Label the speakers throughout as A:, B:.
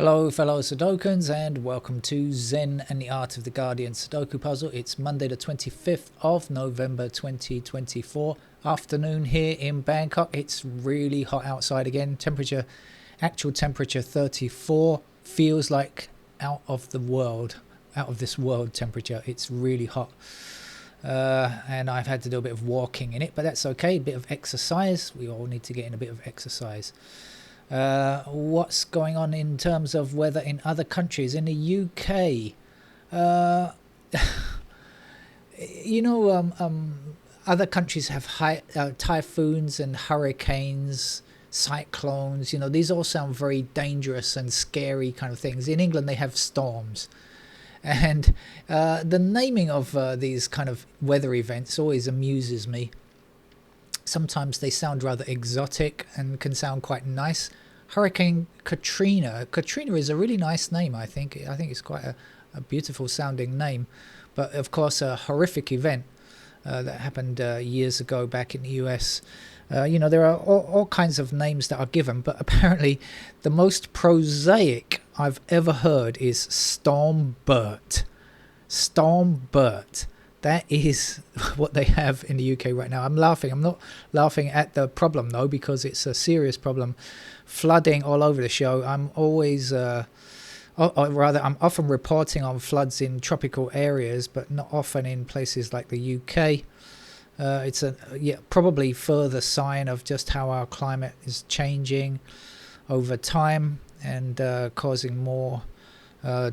A: Hello fellow Sudokans and welcome to Zen and the Art of the Guardian Sudoku Puzzle. It's Monday the 25th of November 2024 afternoon here in Bangkok. It's really hot outside again. Actual temperature 34, feels like out of this world temperature. It's really hot. And I've had to do a bit of walking in it, but that's okay. A bit of exercise. We all need to get in a bit of exercise. What's going on in terms of weather in other countries? In the UK, other countries have high typhoons and hurricanes, cyclones. These all sound very dangerous and scary kind of things. In England, they have storms. And the naming of these kind of weather events always amuses me. Sometimes they sound rather exotic and can sound quite nice. Hurricane Katrina. Katrina is a really nice name, I think. I think it's quite a beautiful sounding name. But of course, a horrific event that happened years ago back in the US. There are all kinds of names that are given, but apparently the most prosaic I've ever heard is Storm Bert. Storm Bert. That is what they have in the UK right now. I'm laughing. I'm not laughing at the problem, though, because it's a serious problem. Flooding all over the show. I'm often reporting on floods in tropical areas, but not often in places like the UK. It's probably further sign of just how our climate is changing over time and causing more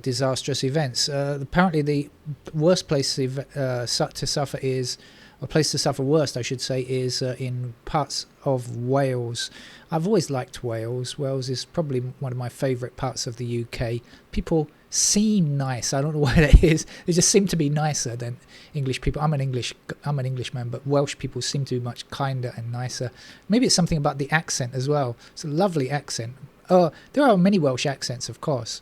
A: disastrous events. Apparently the worst place to suffer is, a place to suffer worst I should say, is in parts of Wales. I've always liked Wales. Wales is probably one of my favourite parts of the UK. People seem nice. I don't know why that is. They just seem to be nicer than English people. I'm an Englishman, but Welsh people seem to be much kinder and nicer. Maybe it's something about the accent as well. It's a lovely accent. There are many Welsh accents, of course,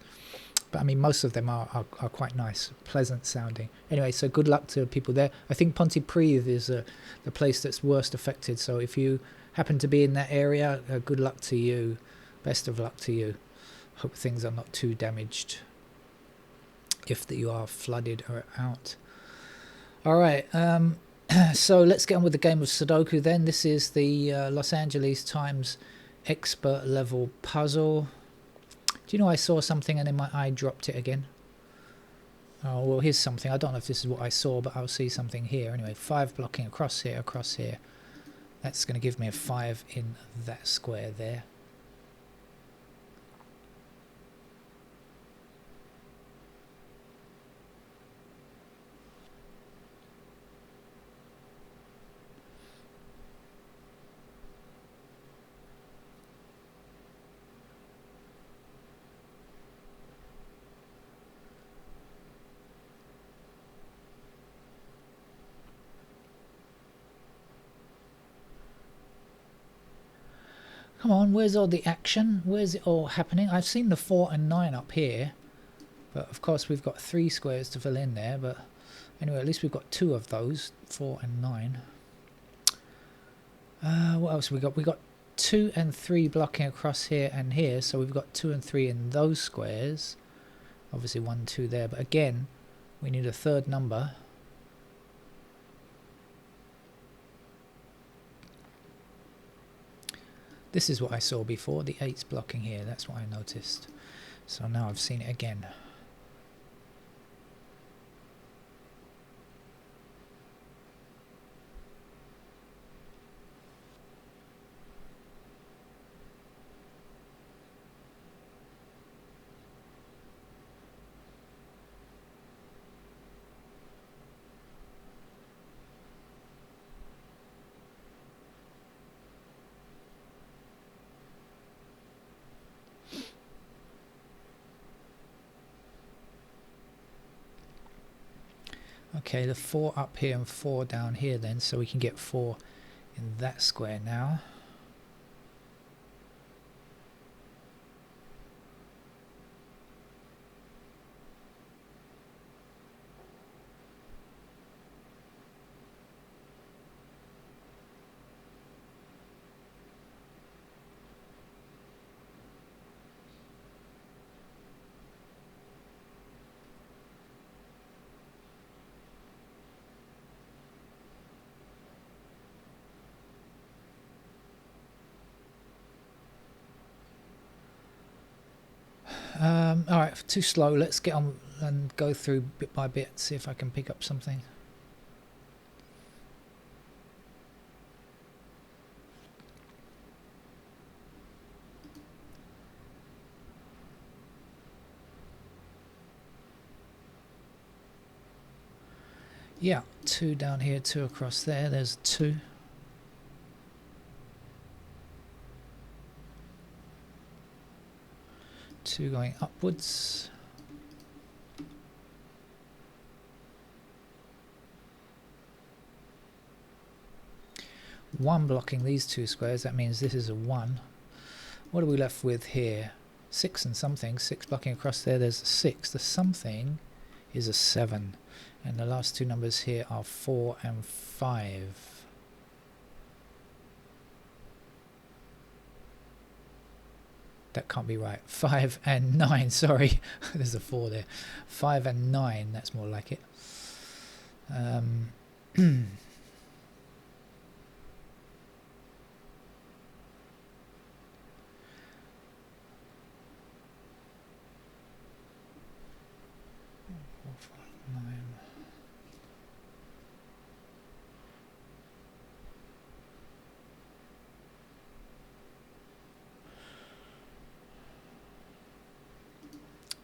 A: but I mean most of them are quite nice, pleasant sounding. Anyway, so good luck to people there. I think Pontypridd is the place that's worst affected, so if you happen to be in that area, good luck to you, best of luck to you. Hope things are not too damaged if you are flooded or out. Alright, so let's get on with the game of Sudoku then. This is the Los Angeles Times expert level puzzle. Do you know I saw something and then my eye dropped it again? Oh, well, here's something. I don't know if this is what I saw, but I'll see something here. Anyway, 5 blocking across here, across here. That's going to give me a 5 in that square there. Come on, where's all the action? Where's it all happening? I've seen the 4 and 9 up here, but of course we've got 3 squares to fill in there. But anyway, at least we've got 2 of those, 4 and 9. What else have we got? We've got 2 and 3 blocking across here and here, so we've got 2 and 3 in those squares. Obviously 1, 2 there, but again, we need a third number. This is what I saw before, the 8's blocking here, that's what I noticed. So now I've seen it again. Okay, the 4 up here and 4 down here then, so we can get 4 in that square now. All right, too slow. Let's get on and go through bit by bit, see if I can pick up something. Yeah, 2 down here, 2 across there. There's 2. Two going upwards. One blocking these 2 squares. That means this is a 1. What are we left with here? 6 and something. 6 blocking across there. There's a 6. The something is a 7. And the last 2 numbers here are 4 and 5. That can't be right. 5 and 9, sorry. There's a 4 there. 5 and 9, that's more like it. 4, 5, 9.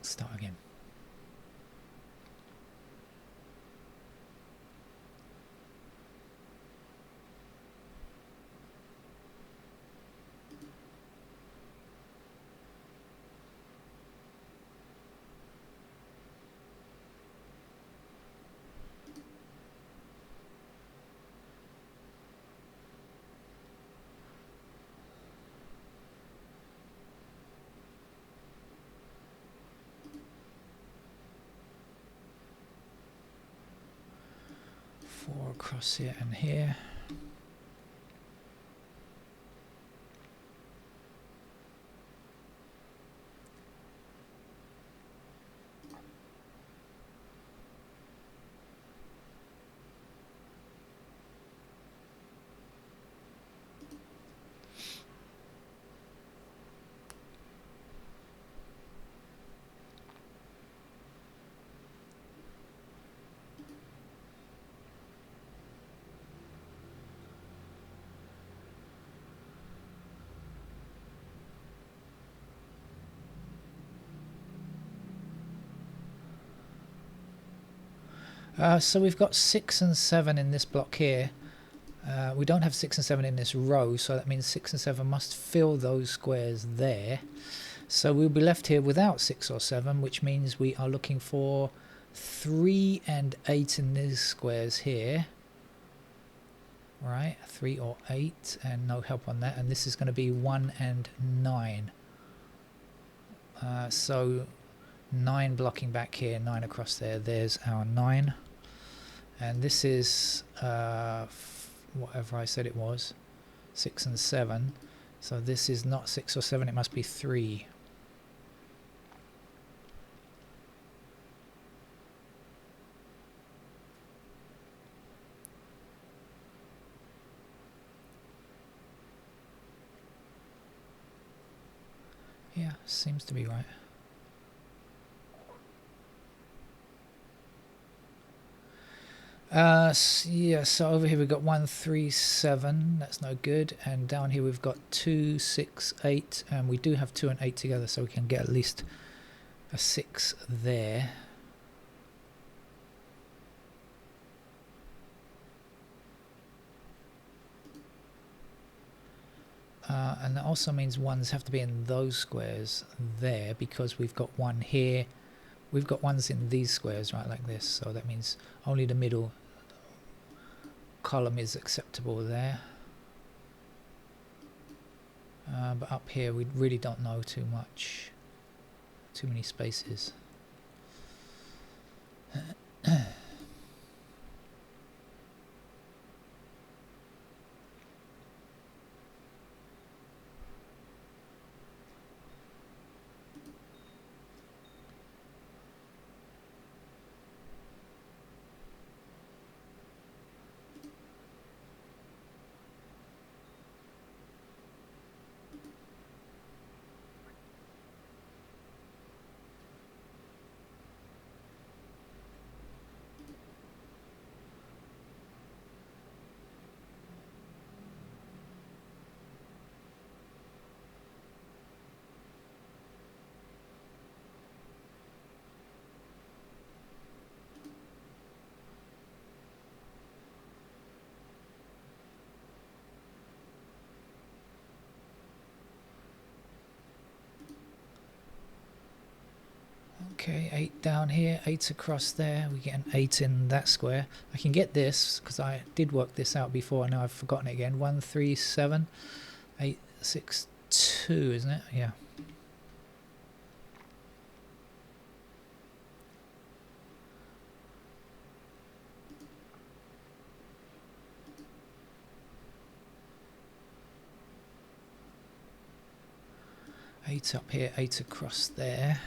A: Start again. Four across here and here. So we've got 6 and 7 in this block here. We don't have 6 and 7 in this row, so that means 6 and 7 must fill those squares there. So we'll be left here without 6 or 7, which means we are looking for 3 and 8 in these squares here. Right, 3 or 8, and no help on that. And this is going to be 1 and 9. So 9 blocking back here, 9 across there. There's our 9. And this is whatever I said it was, 6 and 7. So this is not 6 or 7, it must be 3. Yeah, seems to be right. Yeah, so over here we've got 1, 3, 7. That's no good. And down here we've got 2, 6, 8. And we do have 2 and 8 together, so we can get at least a 6 there. And that also means 1s have to be in those squares there, because we've got 1 here. We've got 1s in these squares, right, like this. So that means only the middle column is acceptable there. But up here we really don't know too much. Too many spaces. Okay, 8 down here, 8 across there. We get an 8 in that square. I can get this because I did work this out before. Now I've forgotten it again. 1, 3, 7, 8, 6, 2, isn't it? Yeah. Eight up here, 8 across there.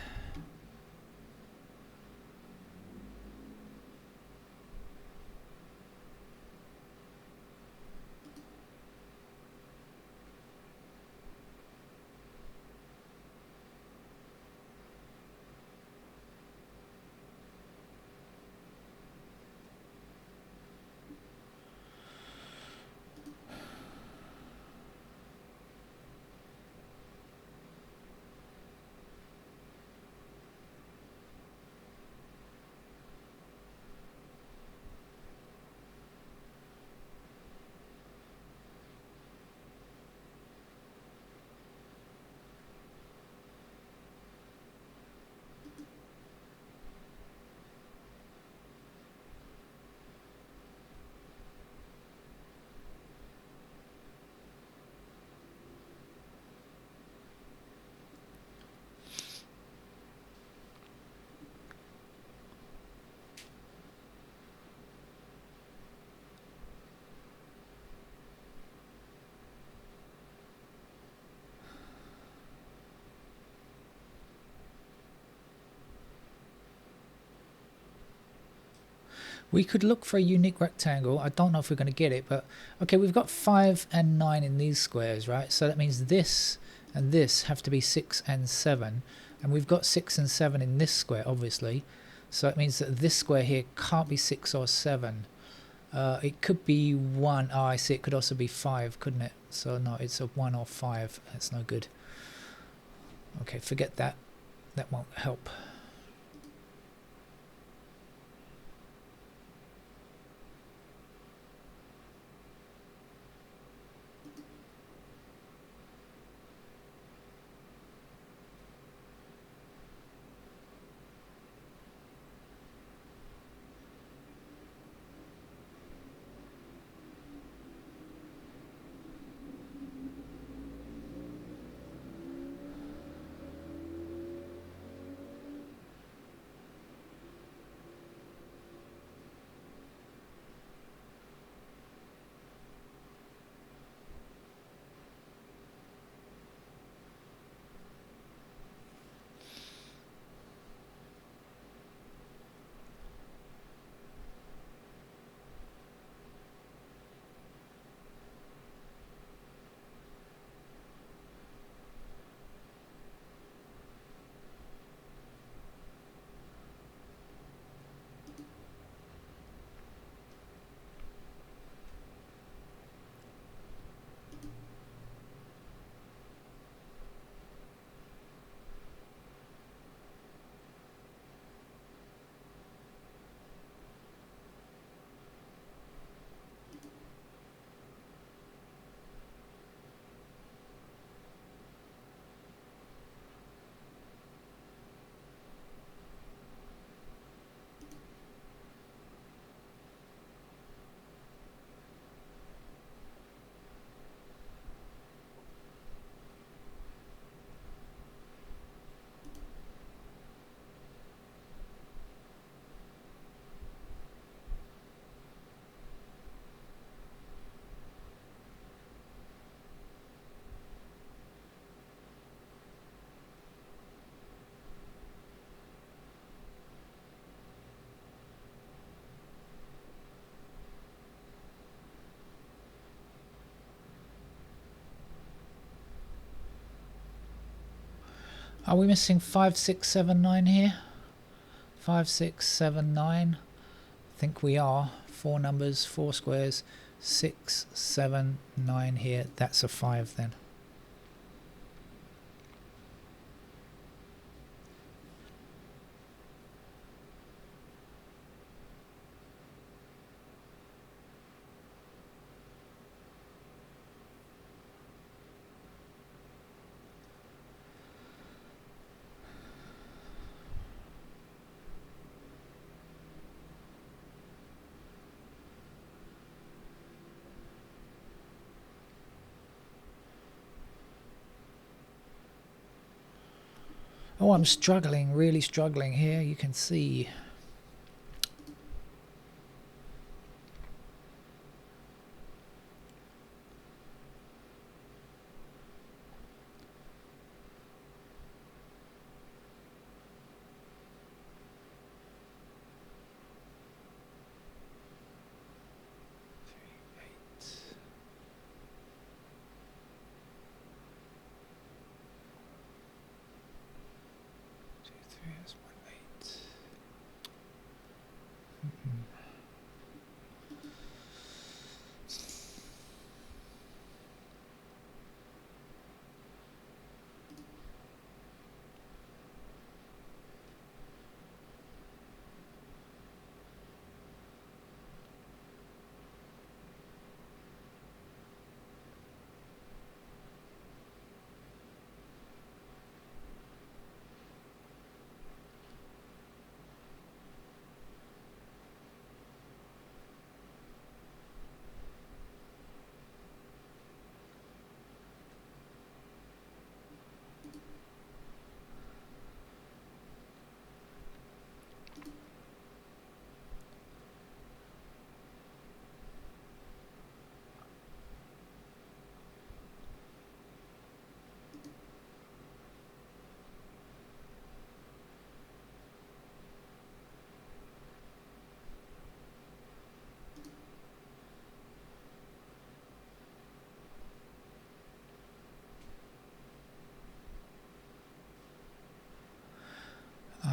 A: We could look for a unique rectangle. I don't know if we're going to get it, but okay, we've got 5 and 9 in these squares, right? So that means this and this have to be 6 and 7. And we've got 6 and 7 in this square, obviously. So it means that this square here can't be 6 or 7. It could be 1. Oh, I see. It could also be 5, couldn't it? So no, it's a 1 or 5. That's no good. Okay, forget that. That won't help. Are we missing 5, 6, 7, 9 here? 5, 6, 7, 9. I think we are. 4 numbers, 4 squares. 6, 7, 9 here. That's a 5 then. Oh, I'm struggling, really struggling here. You can see.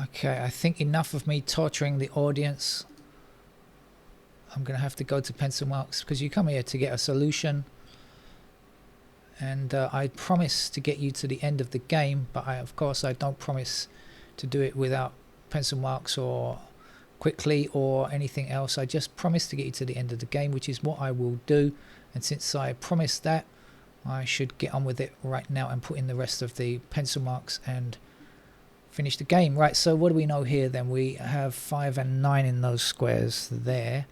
A: Okay, I think enough of me torturing the audience. I'm going to have to go to pencil marks because you come here to get a solution. And I promise to get you to the end of the game, but of course I don't promise to do it without pencil marks or quickly or anything else. I just promise to get you to the end of the game, which is what I will do. And since I promised that, I should get on with it right now and put in the rest of the pencil marks and finish the game. Right, so what do we know here then? We have 5 and 9 in those squares there.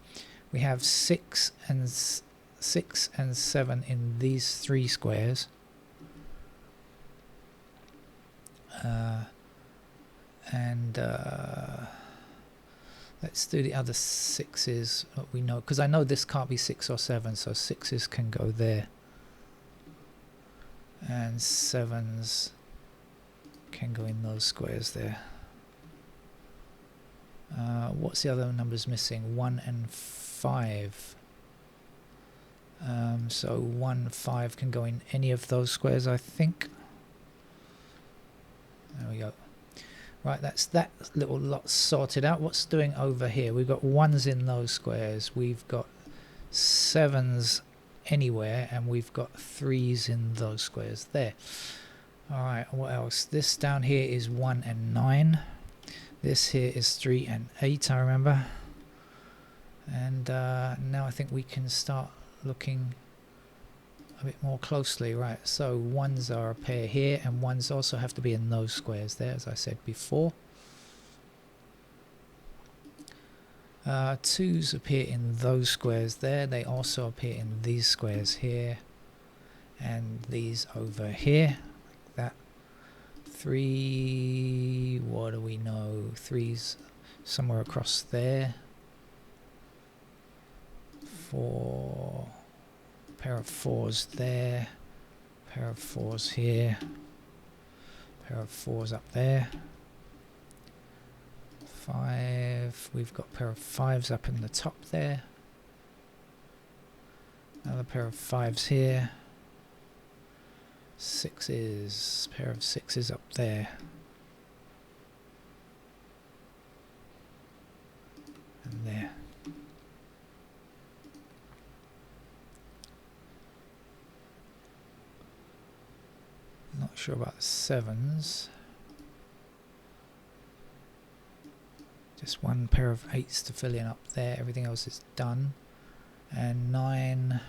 A: We have 6 and 7 in these 3 squares. Let's do the other 6s that we know, because I know this can't be 6 or 7, so 6s can go there. And 7s can go in those squares there. What's the other numbers missing? 1 and 5. So 1, 5 can go in any of those squares, I think. There we go. Right, that's that little lot sorted out. What's doing over here? We've got 1s in those squares. We've got 7s anywhere, and we've got 3s in those squares there. Alright, what else? This down here is 1 and 9. This here is 3 and 8, I remember. And now I think we can start looking a bit more closely. Right, so 1s are a pair here, and 1s also have to be in those squares there, as I said before. 2s appear in those squares there. They also appear in these squares here, and these over here, like that. 3, what do we know? 3's somewhere across there. 4, pair of 4s there, pair of 4s here, pair of 4s up there. 5, we've got a pair of 5s up in the top there. Another pair of 5s here. 6s, pair of 6s up there. And there. Not sure about the 7s. Just one pair of 8s to fill in up there. Everything else is done. And 9.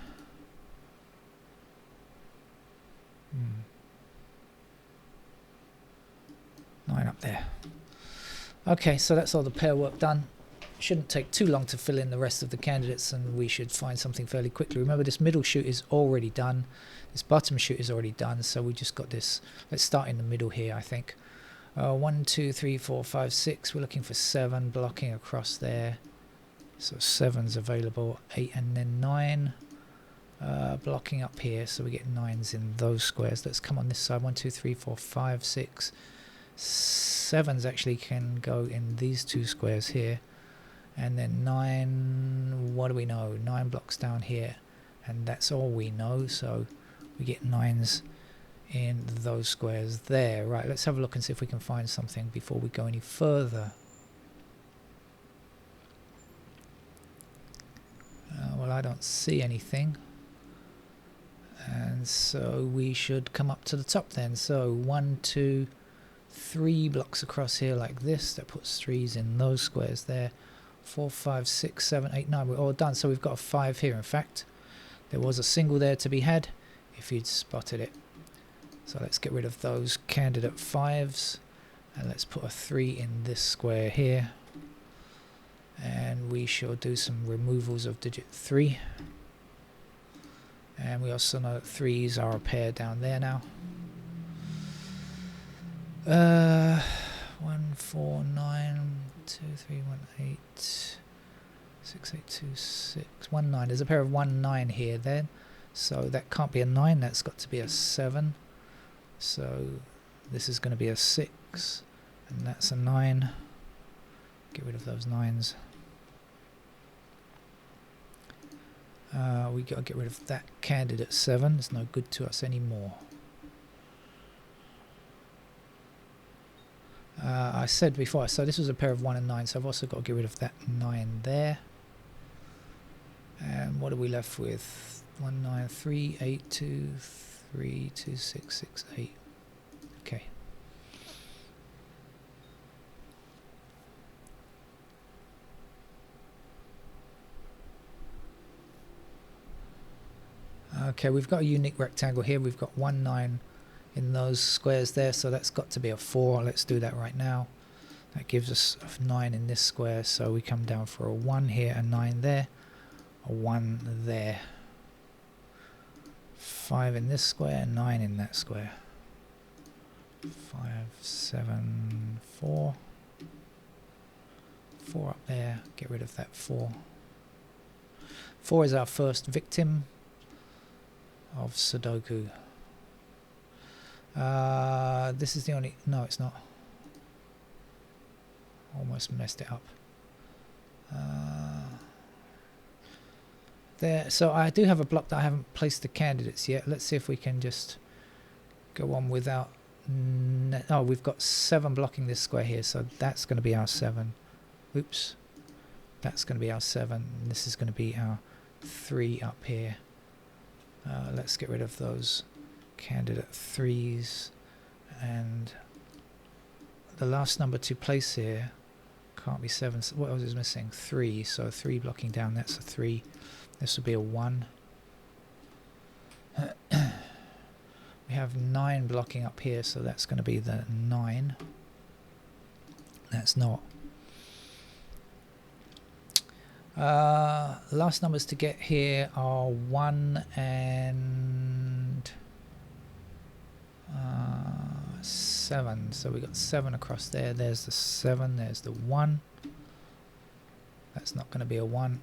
A: 9 up there. Okay, so that's all the pair work done. Shouldn't take too long to fill in the rest of the candidates, and we should find something fairly quickly. Remember, this middle shoot is already done. This bottom shoot is already done, so we just got this. Let's start in the middle here, I think. 1, 2, 3, 4, 5, 6. We're looking for 7 blocking across there. So 7's available. 8 and then 9 blocking up here. So we get 9's in those squares. Let's come on this side. 1, 2, 3, 4, 5, 6. 7's actually can go in these 2 squares here. And then 9, what do we know? 9 blocks down here. And that's all we know. So we get 9's in those squares there. Right, let's have a look and see if we can find something before we go any further. Well, I don't see anything. And so we should come up to the top then. So 1, 2, 3 blocks across here like this. That puts 3's in those squares there. 4, 5, 6, 7, 8, 9. We're all done. So we've got a 5 here. In fact, there was a single there to be had if you'd spotted it. So let's get rid of those candidate 5's. And let's put a 3 in this square here. And we shall do some removals of digit 3. And we also know that 3's are a pair down there now. 1, 4, 9, 2, 3, 1, 8, 6, 8, 2, 6, 1, 9. There's a pair of 1, 9 here then. So that can't be a 9, that's got to be a 7. So this is going to be a 6. And that's a 9. Get rid of those 9's. We got to get rid of that candidate 7. It's no good to us anymore. I said before, so this was a pair of 1 and 9, so I've also got to get rid of that 9 there. And what are we left with? 1, 9, 3, 8, 2, 3, 2, 6, 6, 8. Okay. Okay, we've got a unique rectangle here. We've got 1, 9 in those squares there, so that's got to be a 4. Let's do that right now. That gives us a 9 in this square, so we come down for a 1 here, a 9 there, a 1 there. 5 in this square, 9 in that square. 5, 7, 4. 4 up there, get rid of that 4. 4 is our first victim of Sudoku. This is the only... No, it's not. Almost messed it up. There. So I do have a block that I haven't placed the candidates yet. Let's see if we can just go on without... Oh, we've got 7 blocking this square here, so that's going to be our 7. Oops. That's going to be our 7. And this is going to be our 3 up here. Let's get rid of those candidate 3's, and the last number to place here can't be 7. What else is missing? 3. So 3 blocking down, that's a 3. This will be a 1. We have 9 blocking up here, so that's going to be the 9. That's not. Last numbers to get here are 1 and 7. So we got 7 across there. There's the 7. There's the 1. That's not going to be a 1.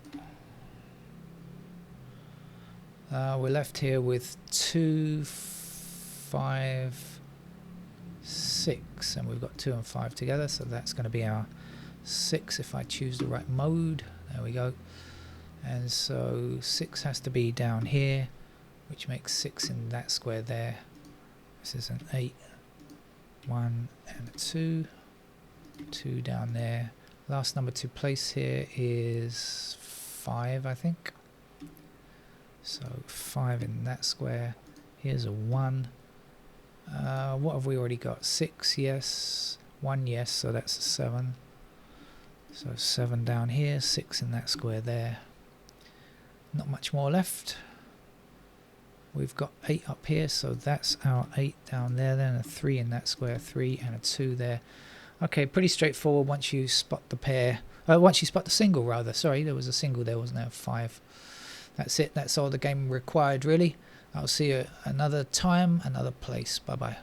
A: We're left here with 2, 5, 6, and we've got 2 and 5 together. So that's going to be our 6 if I choose the right mode. There we go. And so 6 has to be down here, which makes 6 in that square there. This is an 8, 1 and a 2. 2 down there. Last number to place here is 5, I think. So 5 in that square. Here's a 1. What have we already got? 6, yes. 1, yes. So that's a 7. So 7 down here, 6 in that square there. Not much more left. We've got 8 up here, so that's our 8 down there then, a 3 in that square, 3 and a 2 there. Okay, pretty straightforward once you spot the pair. Once you spot the single rather, sorry, there was a single there, wasn't there? 5. That's it, that's all the game required really. I'll see you another time, another place. Bye bye.